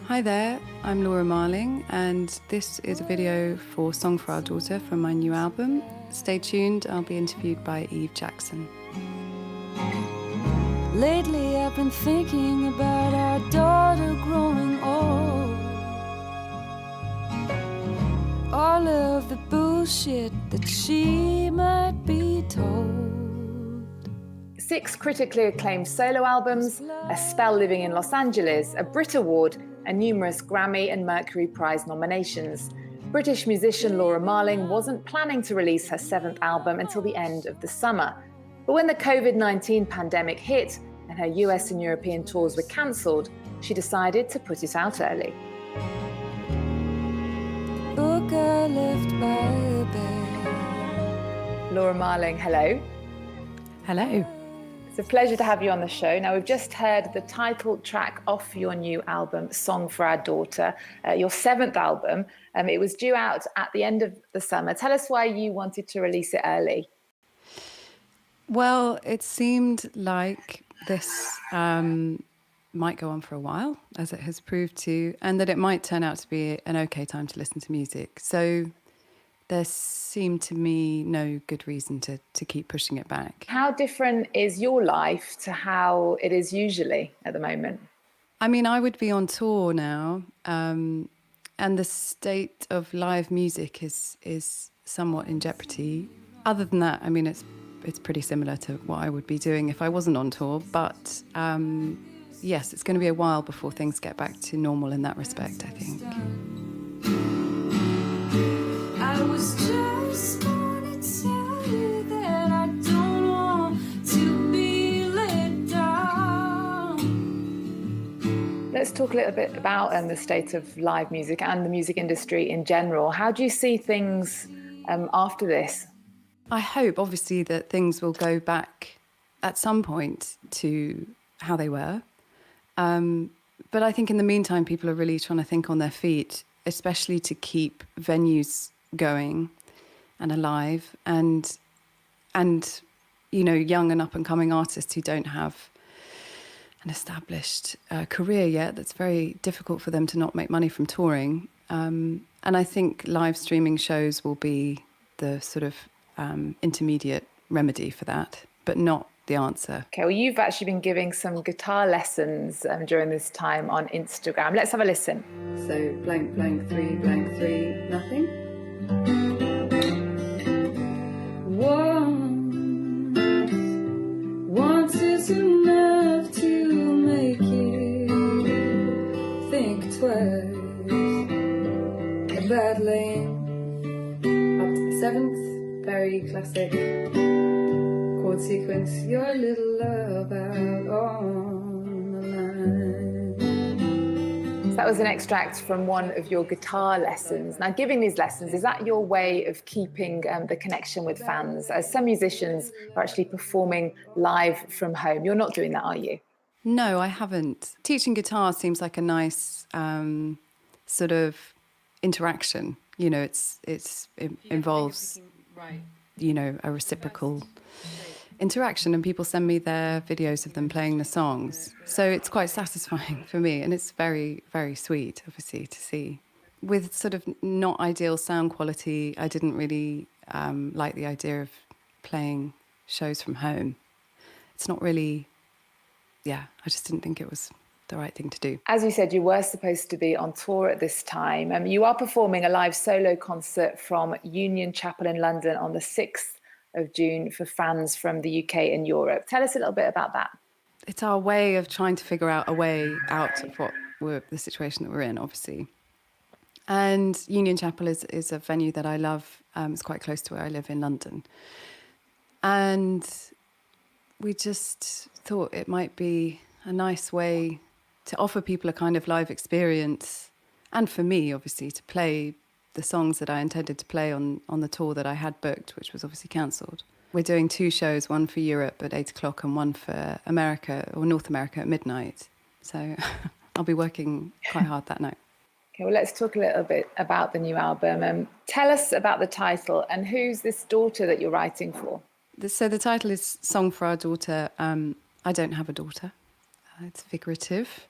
Hi there, I'm Laura Marling, and this is a video for Song for Our Daughter from my new album. Stay tuned, I'll be interviewed by Eve Jackson. Lately I've been thinking about our daughter growing old. All of the bullshit that she might be told. 6 critically acclaimed solo albums, a spell living in Los Angeles, a Brit Award, and numerous Grammy and Mercury Prize nominations. British musician Laura Marling wasn't planning to release her 7th album until the end of the summer. But when the COVID-19 pandemic hit and her US and European tours were cancelled, she decided to put it out early. Book I left by the bed. Laura Marling, hello. Hello. It's a pleasure to have you on the show. Now, we've just heard the title track off your new album, Song for Our Daughter, your 7th album. It was due out at the end of the summer. Tell us why you wanted to release it early. Well, it seemed like this might go on for a while, as it has proved to, and that it might turn out to be an okay time to listen to music. So there seemed to me no good reason to keep pushing it back. How different is your life to how it is usually at the moment? I mean, I would be on tour now, and the state of live music is somewhat in jeopardy. Other than that, I mean, it's pretty similar to what I would be doing if I wasn't on tour. But yes, it's going to be a while before things get back to normal in that respect, I think. I was just gonna tell you that I don't want to be let down. Let's talk a little bit about the state of live music and the music industry in general. How do you see things after this? I hope, obviously, that things will go back at some point to how they were. But I think in the meantime, people are really trying to think on their feet, especially to keep venues going and alive, and you know, young and up and coming artists who don't have an established career yet. That's very difficult for them to not make money from touring. And I think live streaming shows will be the sort of intermediate remedy for that, but not the answer. Okay, well, you've actually been giving some guitar lessons during this time on Instagram. Let's have a listen. So blank, blank, 3, blank, 3, nothing. Once is enough to make you think twice about laying Up to the 7th, very classic chord sequence. Your little love out on the line. So that was an extract from one of your guitar lessons. Now, giving these lessons, is that your way of keeping the connection with fans? As some musicians are actually performing live from home. You're not doing that, are you? No, I haven't. Teaching guitar seems like a nice sort of interaction. You know, it involves, you know, a reciprocal interaction, and people send me their videos of them playing the songs. So it's quite satisfying for me, and it's very, very sweet, obviously, to see. With sort of not ideal sound quality, I didn't really like the idea of playing shows from home. It's not really, I just didn't think it was the right thing to do. As you said, you were supposed to be on tour at this time. You are performing a live solo concert from Union Chapel in London on the 6th of June for fans from the UK and Europe. Tell us a little bit about that. It's our way of trying to figure out a way out of the situation that we're in, obviously. And Union Chapel is a venue that I love. It's quite close to where I live in London. And we just thought it might be a nice way to offer people a kind of live experience, and for me, obviously, to play the songs that I intended to play on the tour that I had booked, which was obviously cancelled. We're doing 2 shows, one for Europe at 8 o'clock and one for America, or North America, at midnight. So I'll be working quite hard that night. Okay, well, let's talk a little bit about the new album. Tell us about the title, and who's this daughter that you're writing for? So the title is Song for Our Daughter. I don't have a daughter. It's figurative.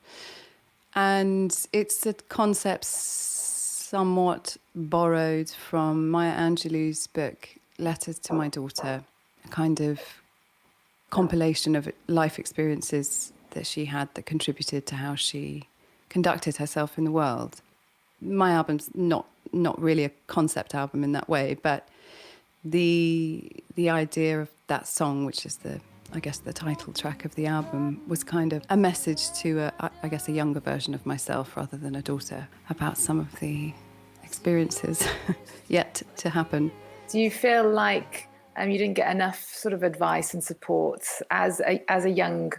And it's a concept somewhat borrowed from Maya Angelou's book, Letters to My Daughter, a kind of compilation of life experiences that she had that contributed to how she conducted herself in the world. My album's not really a concept album in that way, but the idea of that song, which is I guess the title track of the album, was kind of a message to a younger version of myself rather than a daughter, about some of the experiences yet to happen. Do you feel like you didn't get enough sort of advice and support as a young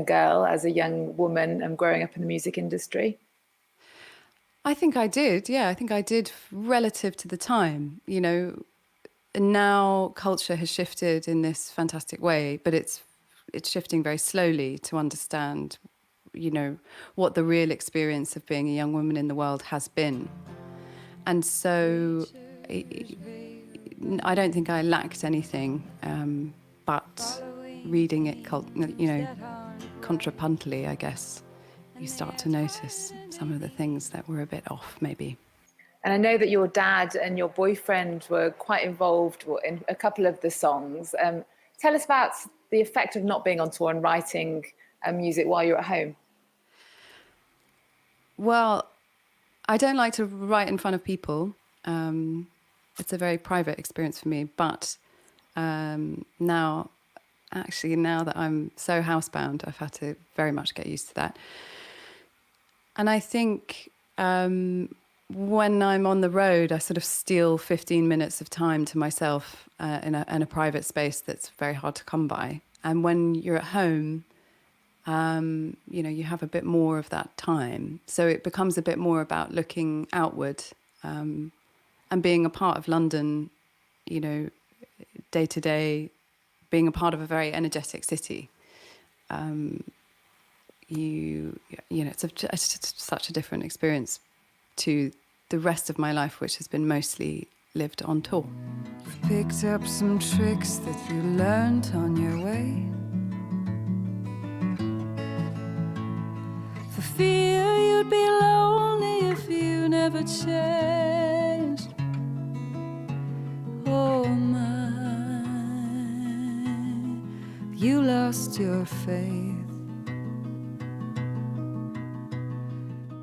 girl, as a young woman, growing up in the music industry? I think I did, yeah. I think I did relative to the time, you know. Now culture has shifted in this fantastic way, but it's shifting very slowly to understand, you know, what the real experience of being a young woman in the world has been. And so I don't think I lacked anything, but reading it, you know, contrapuntally, I guess, you start to notice some of the things that were a bit off, maybe. And I know that your dad and your boyfriend were quite involved in a couple of the songs. Tell us about the effect of not being on tour and writing music while you're at home. Well, I don't like to write in front of people. It's a very private experience for me. But now that I'm so housebound, I've had to very much get used to that. And I think when I'm on the road, I sort of steal 15 minutes of time to myself in a private space that's very hard to come by. And when you're at home, you know, you have a bit more of that time. So it becomes a bit more about looking outward and being a part of London, you know, day to day, being a part of a very energetic city. You know, it's just such a different experience to the rest of my life, which has been mostly lived on tour. You've picked up some tricks that you learned on your way. For fear you'd be lonely if you never changed. Oh my, you lost your faith.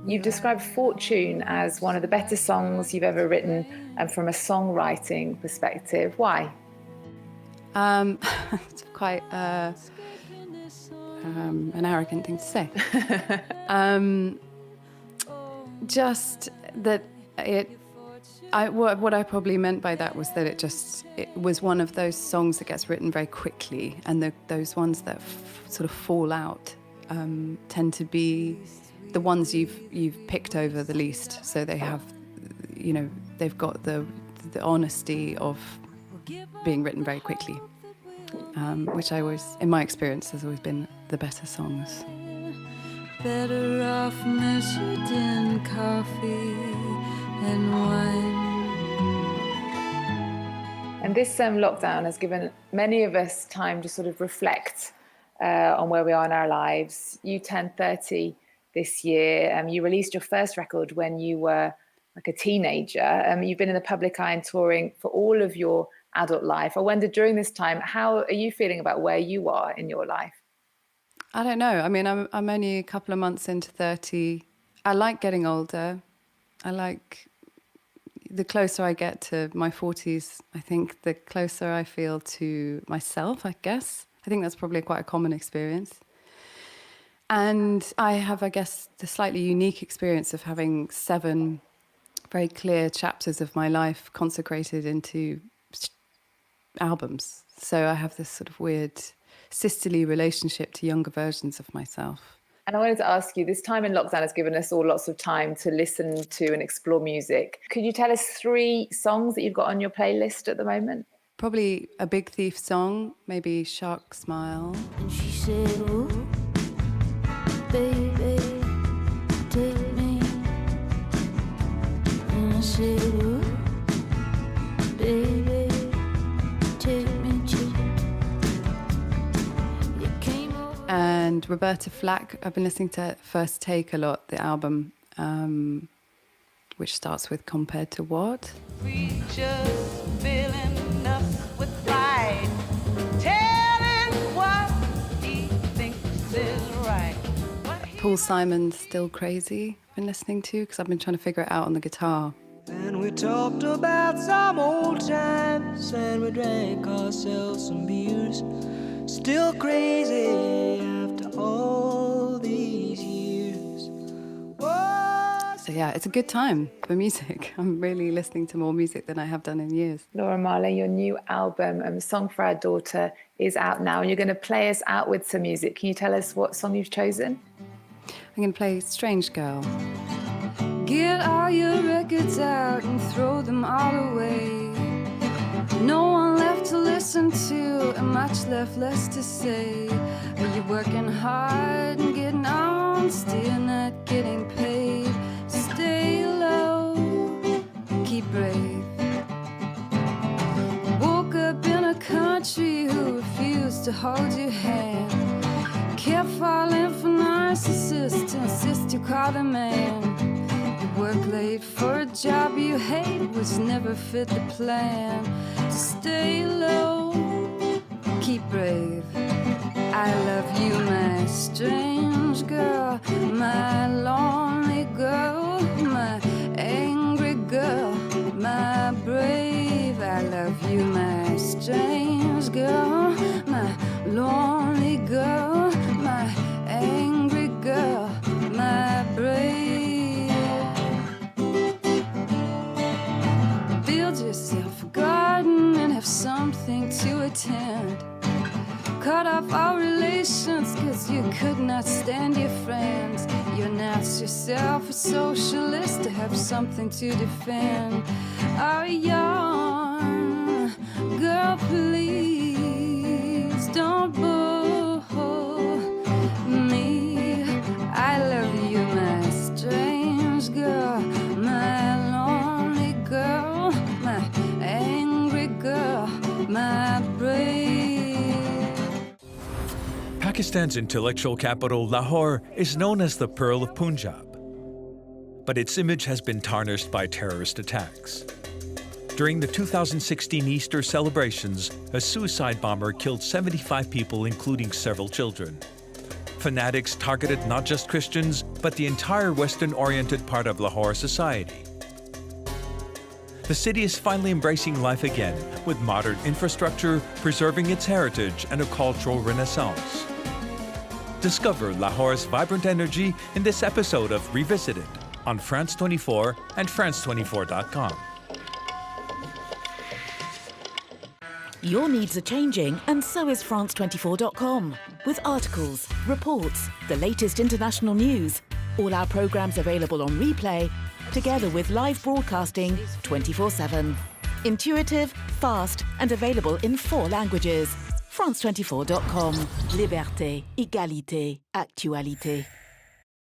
You've described Fortune as one of the better songs you've ever written, and from a songwriting perspective. Why? It's quite an arrogant thing to say. Just that what I probably meant by that was that it was one of those songs that gets written very quickly, and those ones that sort of fall out tend to be the ones you've picked over the least. So they have, you know, they've got the honesty of being written very quickly, which in my experience, has always been the better songs. Better off measured in coffee and wine. And this lockdown has given many of us time to sort of reflect on where we are in our lives. You turned 30 this year. You released your first record when you were like a teenager. You've been in the public eye and touring for all of your adult life. I wonder, during this time, how are you feeling about where you are in your life? I don't know. I mean, I'm only a couple of months into 30. I like getting older. I like the closer I get to my 40s, I think the closer I feel to myself, I guess. I think that's probably quite a common experience. And I have, I guess, the slightly unique experience of having 7 very clear chapters of my life consecrated into albums. So I have this sort of weird sisterly relationship to younger versions of myself. And I wanted to ask you, this time in lockdown has given us all lots of time to listen to and explore music. Could you tell us 3 songs that you've got on your playlist at the moment? Probably a Big Thief song, maybe Shark Smile. And she said, oh, baby, take me. And I said, oh, baby, take me too. You came over. And and Roberta Flack. I've been listening to First Take a lot, the album, which starts with Compared to What? Preachers filling us with pride, telling what he thinks is right. Paul Simon's Still Crazy I've been listening to because I've been trying to figure it out on the guitar. And we talked about some old times, and we drank ourselves some beers. Still crazy after all these years. Whoa. So yeah, it's a good time for music. I'm really listening to more music than I have done in years. Laura Marling, your new album, Song for Our Daughter, is out now, and you're going to play us out with some music. Can you tell us what song you've chosen? I'm going to play Strange Girl. Get all your records out and throw them all away. No one left to listen to and much less to say. But you're working hard and getting on, still not getting paid. Stay low, keep brave. Woke up in a country who refused to hold your hand. Kept falling for narcissists to insist you call the man. Work late for a job you hate, which never fit the plan. To stay low, keep brave. I love you, my strange girl, my lonely girl, my angry girl, my brave. I love you, my strange girl, my lonely girl, my angry girl, my brave. Build yourself a garden and have something to attend. Cut off all relations cause you could not stand your friends. You announce yourself a socialist to have something to defend. Oh, young girl, please don't boo me. I love you, my strange girl, my lonely girl, my angry girl, my brave. Pakistan's intellectual capital, Lahore, is known as the Pearl of Punjab. But its image has been tarnished by terrorist attacks. During the 2016 Easter celebrations, a suicide bomber killed 75 people, including several children. Fanatics targeted not just Christians, but the entire Western-oriented part of Lahore society. The city is finally embracing life again, with modern infrastructure, preserving its heritage, and a cultural renaissance. Discover Lahore's vibrant energy in this episode of Revisited on France 24 and France24.com. Your needs are changing, and so is France24.com. With articles, reports, the latest international news, all our programmes available on replay, together with live broadcasting 24/7. Intuitive, fast, and available in 4 languages. France24.com. Liberté, égalité, actualité.